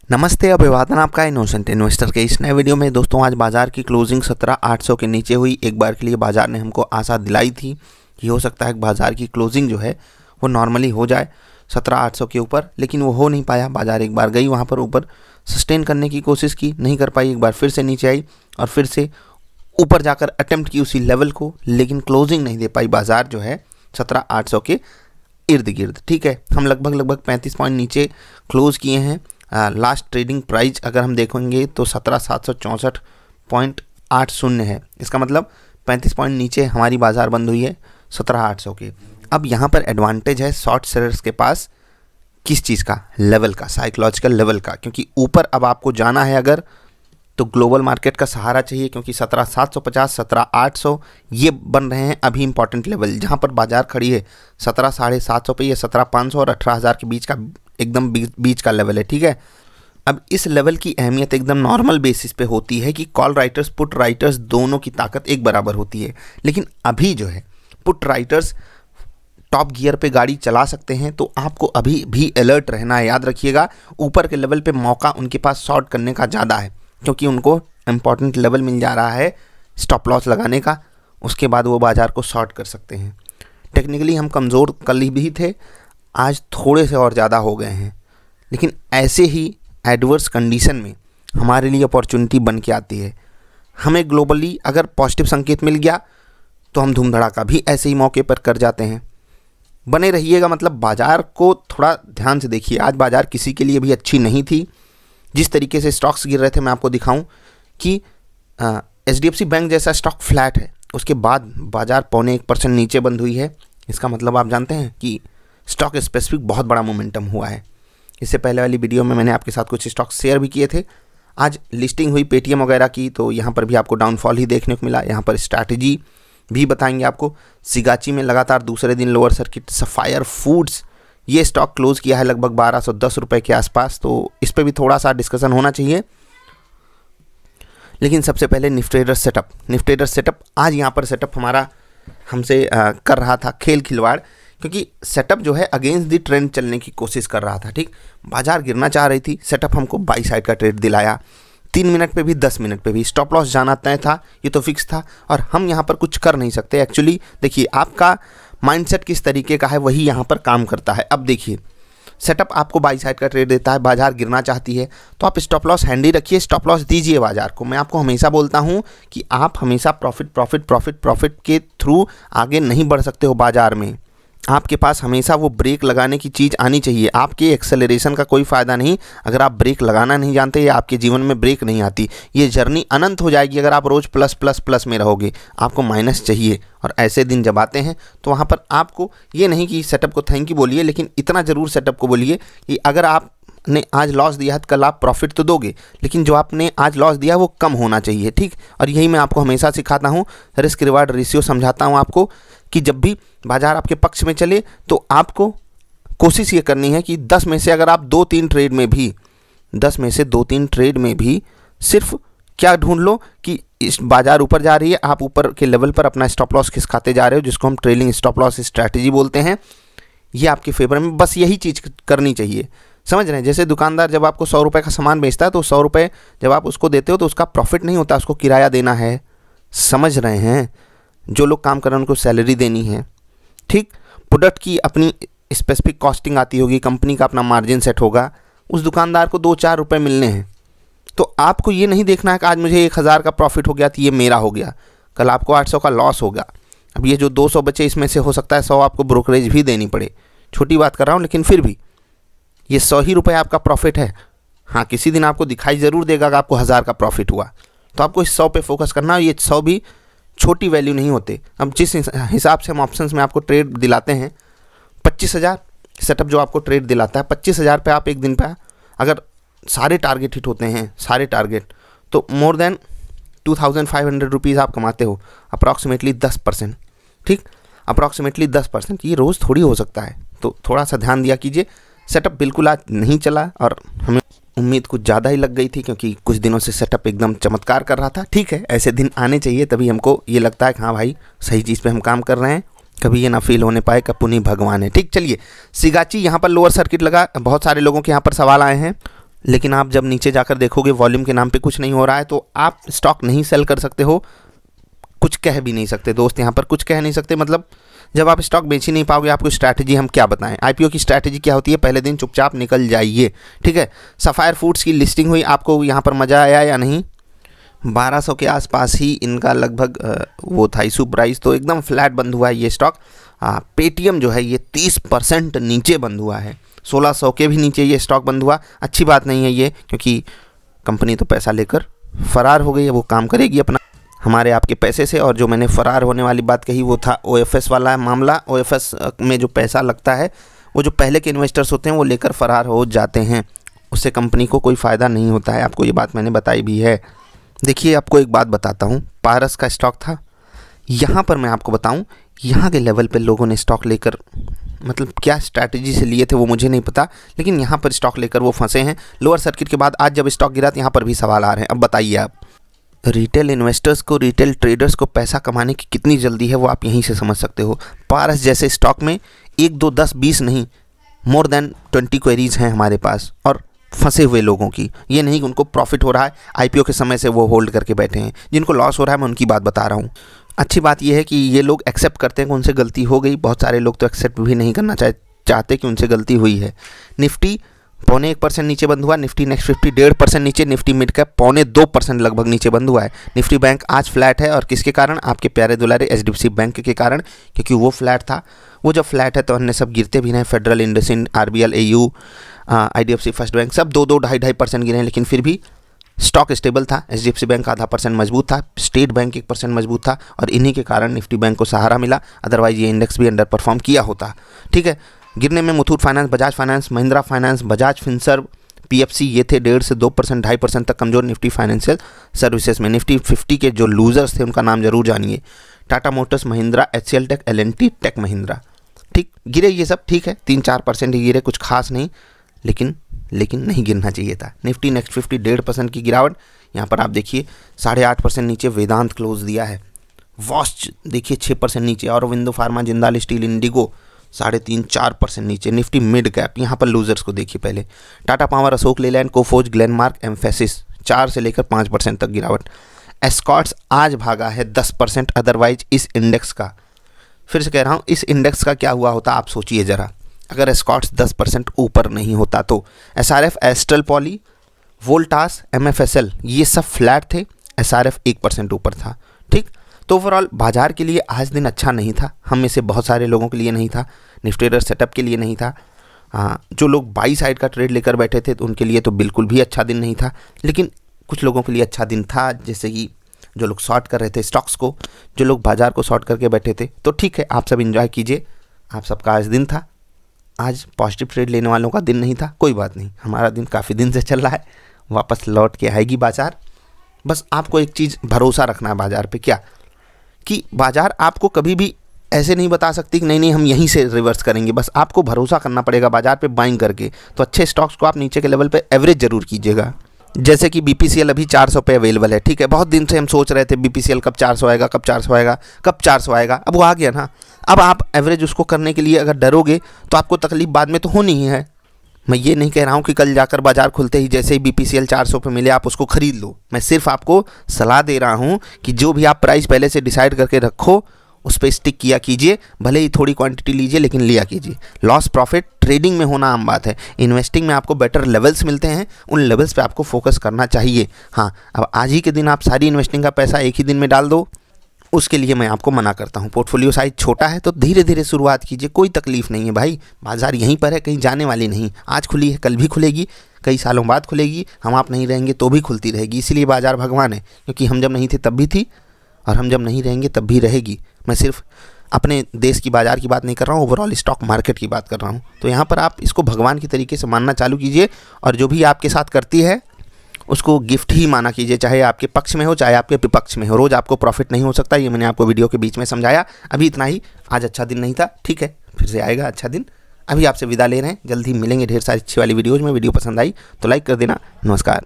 नमस्ते, अभिवादन आपका इनोसेंट इन्वेस्टर के इस नए वीडियो में। दोस्तों, आज बाजार की क्लोजिंग 17,800 के नीचे हुई। एक बार के लिए बाजार ने हमको आशा दिलाई थी कि हो सकता है कि बाजार की क्लोजिंग जो है वो नॉर्मली हो जाए 17,800 के ऊपर, लेकिन वो हो नहीं पाया। बाजार एक बार गई वहाँ पर ऊपर, सस्टेन करने की कोशिश की, नहीं कर पाई। एक बार फिर से नीचे आई और फिर से ऊपर जाकर अटेम्प्ट की उसी लेवल को, लेकिन क्लोजिंग नहीं दे पाई बाजार जो है 17,800 के इर्द गिर्द। ठीक है, हम लगभग 35 पॉइंट नीचे क्लोज किए हैं। लास्ट ट्रेडिंग प्राइस अगर हम देखेंगे तो 17,764.80 है। इसका मतलब 35 पॉइंट नीचे हमारी बाजार बंद हुई है 17,800 के। अब यहाँ पर एडवांटेज है शॉर्ट सेलर्स के पास, किस चीज़ का? लेवल का, साइकोलॉजिकल लेवल का। क्योंकि ऊपर अब आपको जाना है अगर, तो ग्लोबल मार्केट का सहारा चाहिए, क्योंकि 17,750 17,800 ये बन रहे हैं अभी इंपॉर्टेंट लेवल। जहाँ पर बाजार खड़ी है 17,750 पे, ये 17,500 और 18,000 के बीच का एकदम बीच का लेवल है। ठीक है, अब इस लेवल की अहमियत एकदम नॉर्मल बेसिस पे होती है कि कॉल राइटर्स पुट राइटर्स दोनों की ताकत एक बराबर होती है। लेकिन अभी जो है पुट राइटर्स टॉप गियर पे गाड़ी चला सकते हैं, तो आपको अभी भी अलर्ट रहना है। याद रखिएगा, ऊपर के लेवल पे मौका उनके पास शॉर्ट करने का ज़्यादा है, क्योंकि उनको इंपॉर्टेंट लेवल मिल जा रहा है स्टॉप लॉस लगाने का। उसके बाद वो बाजार को शॉर्ट कर सकते हैं। टेक्निकली हम कमज़ोर कल भी थे, आज थोड़े से और ज़्यादा हो गए हैं, लेकिन ऐसे ही एडवर्स कंडीशन में हमारे लिए अपॉर्चुनिटी बन के आती है। हमें ग्लोबली अगर पॉजिटिव संकेत मिल गया तो हम धूम धड़ाका भी ऐसे ही मौके पर कर जाते हैं। बने रहिएगा, मतलब बाज़ार को थोड़ा ध्यान से देखिए। आज बाज़ार किसी के लिए भी अच्छी नहीं थी। जिस तरीके से स्टॉक्स गिर रहे थे, मैं आपको दिखाऊं कि HDFC बैंक जैसा स्टॉक फ्लैट है, उसके बाद बाज़ार 0.25% नीचे बंद हुई है। इसका मतलब आप जानते हैं कि स्टॉक स्पेसिफिक बहुत बड़ा मोमेंटम हुआ है। इससे पहले वाली वीडियो में मैंने आपके साथ कुछ स्टॉक शेयर भी किए थे। आज लिस्टिंग हुई पेटीएम वगैरह की, तो यहाँ पर भी आपको डाउनफॉल ही देखने को मिला। यहाँ पर स्ट्रैटेजी भी बताएंगे आपको। सिगाची में लगातार दूसरे दिन लोअर सर्किट। सफायर फूड्स ये स्टॉक क्लोज किया है लगभग 1210 रुपये के आसपास, तो इस पर भी थोड़ा सा डिस्कशन होना चाहिए। लेकिन सबसे पहले निफ्टी ट्रेडर सेटअप आज यहाँ पर सेटअप हमारा हमसे कर रहा था खेल खिलवाड़, क्योंकि सेटअप जो है अगेंस्ट द ट्रेंड चलने की कोशिश कर रहा था। ठीक, बाजार गिरना चाह रही थी, सेटअप हमको बाई साइड का ट्रेड दिलाया। 3 मिनट पे भी 10 मिनट पे भी स्टॉप लॉस जाना तय था, ये तो फिक्स था, और हम यहाँ पर कुछ कर नहीं सकते। एक्चुअली देखिए, आपका माइंडसेट किस तरीके का है वही यहाँ पर काम करता है। अब देखिए, सेटअप आपको बाई साइड का ट्रेड देता है, बाजार गिरना चाहती है तो आप स्टॉप लॉस हैंडी रखिए, स्टॉप लॉस दीजिए बाजार को। मैं आपको हमेशा बोलता हूँ कि आप हमेशा प्रॉफिट के थ्रू आगे नहीं बढ़ सकते हो बाजार में। आपके पास हमेशा वो ब्रेक लगाने की चीज़ आनी चाहिए। आपके एक्सेलरेशन का कोई फ़ायदा नहीं अगर आप ब्रेक लगाना नहीं जानते, या आपके जीवन में ब्रेक नहीं आती। ये जर्नी अनंत हो जाएगी अगर आप रोज़ प्लस में रहोगे। आपको माइनस चाहिए, और ऐसे दिन जब आते हैं तो वहाँ पर आपको ये नहीं कि सेटअप को थैंक यू बोलिए, लेकिन इतना ज़रूर सेटअप को बोलिए कि अगर आपने आज लॉस दिया है तो कल आप प्रॉफिट तो दोगे, लेकिन जो आपने आज लॉस दिया वो कम होना चाहिए। ठीक, और यही मैं आपको हमेशा सिखाता हूँ, रिस्क रिवार्ड रेशियो समझाता हूँ आपको कि जब भी बाजार आपके पक्ष में चले तो आपको कोशिश ये करनी है कि 10 में से अगर आप 2-3 ट्रेड में भी 10 में से 2-3 ट्रेड में भी सिर्फ क्या ढूंढ लो कि इस बाजार ऊपर जा रही है, आप ऊपर के लेवल पर अपना स्टॉप लॉस खिसकाते जा रहे हो, जिसको हम ट्रेलिंग स्टॉप लॉस स्ट्रैटेजी बोलते हैं। ये आपके फेवर में, बस यही चीज़ करनी चाहिए। समझ रहे हैं? जैसे दुकानदार जब आपको 100 रुपये का सामान बेचता है तो 100 रुपये जब आप उसको देते हो तो उसका प्रॉफिट नहीं होता, उसको किराया देना है। समझ रहे हैं? जो लोग काम कर रहे हैं उनको सैलरी देनी है। ठीक, प्रोडक्ट की अपनी स्पेसिफिक कॉस्टिंग आती होगी, कंपनी का अपना मार्जिन सेट होगा, उस दुकानदार को 2-4 रुपये मिलने हैं। तो आपको ये नहीं देखना है कि आज मुझे 1000 का प्रॉफिट हो गया तो ये मेरा हो गया, कल आपको 800 का लॉस होगा। अब ये जो 200 बचे, इसमें से हो सकता है 100 आपको ब्रोकरेज भी देनी पड़े। छोटी बात कर रहा हूँ, लेकिन फिर भी ये 100 ही रुपये आपका प्रॉफिट है। हाँ, किसी दिन आपको दिखाई ज़रूर देगा कि आपको 1000 का प्रॉफिट हुआ, तो आपको इस 100 पे फोकस करना है। ये 100 भी छोटी वैल्यू नहीं होते। अब जिस हिसाब से हम ऑप्शंस में आपको ट्रेड दिलाते हैं, 25,000 सेटअप जो आपको ट्रेड दिलाता है, 25,000 पे आप एक दिन पे अगर सारे टारगेट हिट होते हैं, सारे टारगेट, तो मोर देन 2,500 रुपीज़ आप कमाते हो, अप्रॉक्सीमेटली 10%। ठीक, अप्रॉक्सीमेटली 10%। ये रोज़ थोड़ी हो सकता है, तो थोड़ा सा ध्यान दिया कीजिए। सेटअप बिल्कुल आज नहीं चला और हमें उम्मीद कुछ ज़्यादा ही लग गई थी, क्योंकि कुछ दिनों से सेटअप एकदम चमत्कार कर रहा था। ठीक है, ऐसे दिन आने चाहिए, तभी हमको ये लगता है कि हाँ भाई सही चीज़ पे हम काम कर रहे हैं। कभी ये ना फील होने पाए कि पुनी भगवान है। ठीक, चलिए, सिगाची यहाँ पर लोअर सर्किट लगा। बहुत सारे लोगों के यहाँ पर सवाल आए हैं, लेकिन आप जब नीचे जाकर देखोगे वॉल्यूम के नाम पे कुछ नहीं हो रहा है, तो आप स्टॉक नहीं सेल कर सकते हो, कुछ कह भी नहीं सकते दोस्त, यहाँ पर कुछ कह नहीं सकते। मतलब जब आप स्टॉक बेच ही नहीं पाओगे, आपको स्ट्रैटेजी हम क्या बताएं। आईपीओ की स्ट्रैटेजी क्या होती है, पहले दिन चुपचाप निकल जाइए, ठीक है। सफ़ायर फूड्स की लिस्टिंग हुई, आपको यहाँ पर मज़ा आया या नहीं? 1200 के आसपास ही इनका लगभग वो था इशू प्राइस, तो एकदम फ्लैट बंद हुआ है ये स्टॉक। पेटीएम जो है ये 30% नीचे बंद हुआ है, 1600 के भी नीचे ये स्टॉक बंद हुआ। अच्छी बात नहीं है ये, क्योंकि कंपनी तो पैसा लेकर फ़रार हो गई है, वो काम करेगी अपना हमारे आपके पैसे से। और जो मैंने फ़रार होने वाली बात कही वो था ओएफएस वाला मामला। ओएफएस में जो पैसा लगता है वो जो पहले के इन्वेस्टर्स होते हैं वो लेकर फ़रार हो जाते हैं, उससे कंपनी को कोई फ़ायदा नहीं होता है। आपको ये बात मैंने बताई भी है। देखिए आपको एक बात बताता हूँ, पारस का स्टॉक था, यहाँ पर मैं आपको बताऊँ यहाँ के लेवल पे लोगों ने स्टॉक लेकर, मतलब क्या स्ट्रैटेजी से लिए थे वो मुझे नहीं पता, लेकिन यहाँ पर स्टॉक लेकर वो फंसे हैं। लोअर सर्किट के बाद आज जब स्टॉक गिरा तो यहाँ पर भी सवाल आ रहे हैं। अब बताइए आप, रिटेल इन्वेस्टर्स को, रिटेल ट्रेडर्स को पैसा कमाने की कितनी जल्दी है वो आप यहीं से समझ सकते हो। पारस जैसे स्टॉक में 1, 2, 10, 20 नहीं, मोर देन 20 क्वेरीज हैं हमारे पास, और फंसे हुए लोगों की। ये नहीं कि उनको प्रॉफिट हो रहा है, आईपीओ के समय से वो होल्ड करके बैठे हैं। जिनको लॉस हो रहा है मैं उनकी बात बता रहा हूँ। अच्छी बात यह है कि ये लोग एक्सेप्ट करते हैं कि उनसे गलती हो गई। बहुत सारे लोग तो एक्सेप्ट भी नहीं करना चाहते कि उनसे गलती हुई है। निफ्टी 0.25% नीचे बंद हुआ, निफ्टी नेक्स्ट 50 1.5% नीचे, निफ्टी मिड कैप 0.2% लगभग नीचे बंद हुआ है। निफ्टी बैंक आज फ्लैट है, और किसके कारण? आपके प्यारे दुलारे एचडीएफसी बैंक के कारण, क्योंकि वो फ्लैट था। वो जब फ्लैट है तो अन्य सब गिरते भी नहीं, federal, IndusInd, RBL, AU, IDFC first bank सब 2-2, 2.5% गिरे हैं, लेकिन फिर भी स्टॉक स्टेबल था। एचडीएफसी बैंक आधा % मजबूत था, स्टेट बैंक 1% मजबूत था, और इन्हीं के कारण निफ्टी बैंक को सहारा मिला। अदरवाइज ये इंडेक्स भी अंडर परफॉर्म किया होता, ठीक है। गिरने में मुथूट फाइनेंस, बजाज फाइनेंस, महिंद्रा फाइनेंस, बजाज फिनसर्व, पीएफसी ये थे 1.5 से 2%, 2.5% तक कमजोर निफ्टी फाइनेंशियल सर्विसेज में। निफ्टी 50 के जो लूजर्स थे उनका नाम जरूर जानिए, टाटा मोटर्स, महिंद्रा, एचसीएल टेक, एलएनटी, टेक महिंद्रा, ठीक। गिरे ये सब, ठीक है, 3-4% ही गिरे, कुछ खास नहीं, लेकिन नहीं गिरना चाहिए था। निफ्टी नेक्स्ट 50 1.5% की गिरावट। यहाँ पर आप देखिए 8.5% नीचे वेदांत क्लोज दिया है। वॉच देखिए 6% नीचे, और window pharma, Jindal steel, Indigo 3.5-4% नीचे। निफ्टी मिड कैप, यहाँ पर लूजर्स को देखिए पहले, Tata power, Ashok Leyland, Coforge, Glenmark, emphasis 4 से लेकर 5% तक गिरावट। एस्कॉर्ट्स आज भागा है 10%। अदरवाइज इस इंडेक्स का, फिर से कह रहा हूँ, इस इंडेक्स का क्या हुआ होता आप सोचिए ज़रा, अगर एस्कॉर्ट्स 10% ऊपर नहीं होता तो। एसआरएफ, एस्ट्रल पॉली, वोल्टास, एमएफएसएल ये सब फ्लैट थे, एसआरएफ 1% ऊपर था, ठीक। तो ओवरऑल बाजार के लिए आज दिन अच्छा नहीं था। हम में से बहुत सारे लोगों के लिए नहीं था, निफ्टी ट्रेडर सेटअप के लिए नहीं था। जो लोग बाई साइड का ट्रेड लेकर बैठे थे तो उनके लिए तो बिल्कुल भी अच्छा दिन नहीं था, लेकिन कुछ लोगों के लिए अच्छा दिन था, जैसे कि जो लोग शॉर्ट कर रहे थे स्टॉक्स को, जो लोग बाजार को शॉर्ट करके बैठे थे। तो ठीक है, आप सब एंजॉय कीजिए, आप सबका आज दिन था। आज पॉजिटिव ट्रेड लेने वालों का दिन नहीं था, कोई बात नहीं, हमारा दिन काफ़ी दिन से चल रहा है, वापस लौट के आएगी बाजार। बस आपको एक चीज़ भरोसा रखना है बाजार पे, क्या कि बाजार आपको कभी भी ऐसे नहीं बता सकती कि नहीं हम यहीं से रिवर्स करेंगे। बस आपको भरोसा करना पड़ेगा बाजार पे बाइंग करके। तो अच्छे स्टॉक्स को आप नीचे के लेवल पे एवरेज जरूर कीजिएगा। जैसे कि बीपीसीएल अभी 400 पे अवेलेबल है, ठीक है। बहुत दिन से हम सोच रहे थे बीपीसीएल कब 400 आएगा, कब 400 आएगा, कब 400 आएगा, अब वो आ गया ना। अब आप एवरेज उसको करने के लिए अगर डरोगे तो आपको तकलीफ बाद में तो होनी ही है। मैं ये नहीं कह रहा हूँ कि कल जाकर बाजार खुलते ही जैसे ही बीपीसीएल 400 पे मिले आप उसको खरीद लो। मैं सिर्फ आपको सलाह दे रहा हूँ कि जो भी आप प्राइस पहले से डिसाइड करके रखो उस पर स्टिक किया कीजिए, भले ही थोड़ी क्वांटिटी लीजिए लेकिन लिया कीजिए। लॉस प्रॉफिट ट्रेडिंग में होना आम बात है, इन्वेस्टिंग में आपको बेटर लेवल्स मिलते हैं, उन लेवल्स पे आपको फोकस करना चाहिए। हाँ, अब आज ही के दिन आप सारी इन्वेस्टिंग का पैसा एक ही दिन में डाल दो, उसके लिए मैं आपको मना करता हूँ। पोर्टफोलियो साइज छोटा है तो धीरे धीरे शुरुआत कीजिए, कोई तकलीफ नहीं है भाई। बाजार यहीं पर है, कहीं जाने वाली नहीं। आज खुली है, कल भी खुलेगी, कई सालों बाद खुलेगी, हम आप नहीं रहेंगे तो भी खुलती रहेगी। इसीलिए बाजार भगवान है, क्योंकि हम जब नहीं थे तब भी थी और हम जब नहीं रहेंगे तब भी रहेगी। मैं सिर्फ अपने देश की बाज़ार की बात नहीं कर रहा हूँ, ओवरऑल स्टॉक मार्केट की बात कर रहा हूँ। तो यहाँ पर आप इसको भगवान की तरीके से मानना चालू कीजिए, और जो भी आपके साथ करती है उसको गिफ्ट ही माना कीजिए, चाहे आपके पक्ष में हो चाहे आपके विपक्ष में हो। रोज़ आपको प्रॉफिट नहीं हो सकता, ये मैंने आपको वीडियो के बीच में समझाया। अभी इतना ही, आज अच्छा दिन नहीं था, ठीक है, फिर से आएगा अच्छा दिन। अभी आपसे विदा ले रहे हैं, जल्दी मिलेंगे ढेर सारी अच्छी वाली वीडियोज़ में। वीडियो पसंद आई तो लाइक कर देना। नमस्कार।